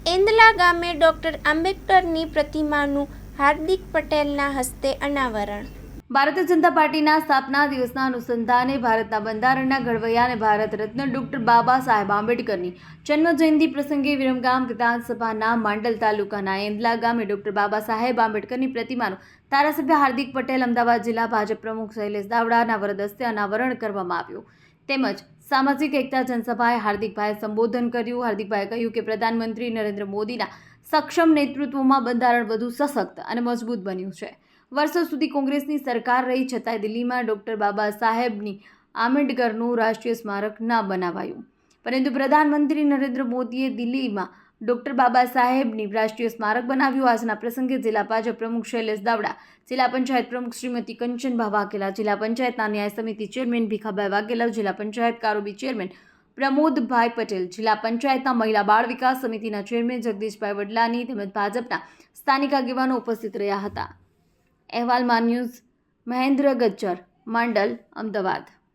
એંદલા ગામે ડોક્ટર આંબેડકરની પ્રતિમાનું હાર્દિક પટેલના હસ્તે અનાવરણ. ભારતીય જનતા પાર્ટીના સ્થાપના દિવસના અનુસંધાને ભારતના બંધારણના ઘડવૈયા અને ભારત રત્ન ડોક્ટર બાબા સાહેબ આંબેડકરની જન્મજયંતિ પ્રસંગે વિરમગામ વિધાનસભાના માંડલ તાલુકાના એંદલા ગામે ડોક્ટર બાબા સાહેબ આંબેડકરની પ્રતિમાનું ધારાસભ્ય હાર્દિક પટેલ, અમદાવાદ જિલ્લા ભાજપ પ્રમુખ શૈલેષ દાવડાના વરદ હસ્તે અનાવરણ કરવામાં આવ્યું. તેમજ સામાજિક એકતા જનસભાએ હાર્દિકભાઈએ સંબોધન કર્યું. હાર્દિકભાઈએ કહ્યું કે પ્રધાનમંત્રી નરેન્દ્ર મોદીના સક્ષમ નેતૃત્વમાં બંધારણ વધુ સશક્ત અને મજબૂત બન્યું છે. વર્ષો સુધી કોંગ્રેસની સરકાર રહી છતાંય દિલ્હીમાં ડોક્ટર બાબા સાહેબની આંબેડકરનું રાષ્ટ્રીય સ્મારક ના બનાવાયું, પરંતુ પ્રધાનમંત્રી નરેન્દ્ર મોદીએ દિલ્હીમાં ડોક્ટર બાબા સાહેબની રાષ્ટ્રીય સ્મારક બનાવ્યું. આજના પ્રસંગે જિલ્લા ભાજપ પ્રમુખ શૈલેષ દાવડા, જિલ્લા પંચાયત પ્રમુખ શ્રીમતી કંચનભા વાઘેલા, જિલ્લા પંચાયતના ન્યાય સમિતિ ચેરમેન ભીખાભાઈ વાઘેલા, જિલ્લા પંચાયત કારોબી ચેરમેન પ્રમોદભાઈ પટેલ, જિલ્લા પંચાયતના મહિલા બાળ વિકાસ સમિતિના ચેરમેન જગદીશભાઈ વડલાની તેમજ ભાજપના સ્થાનિક આગેવાનો ઉપસ્થિત રહ્યા હતા. અહેવાલ માં ન્યૂઝ, મહેન્દ્ર ગજ્જર, માંડલ, અમદાવાદ.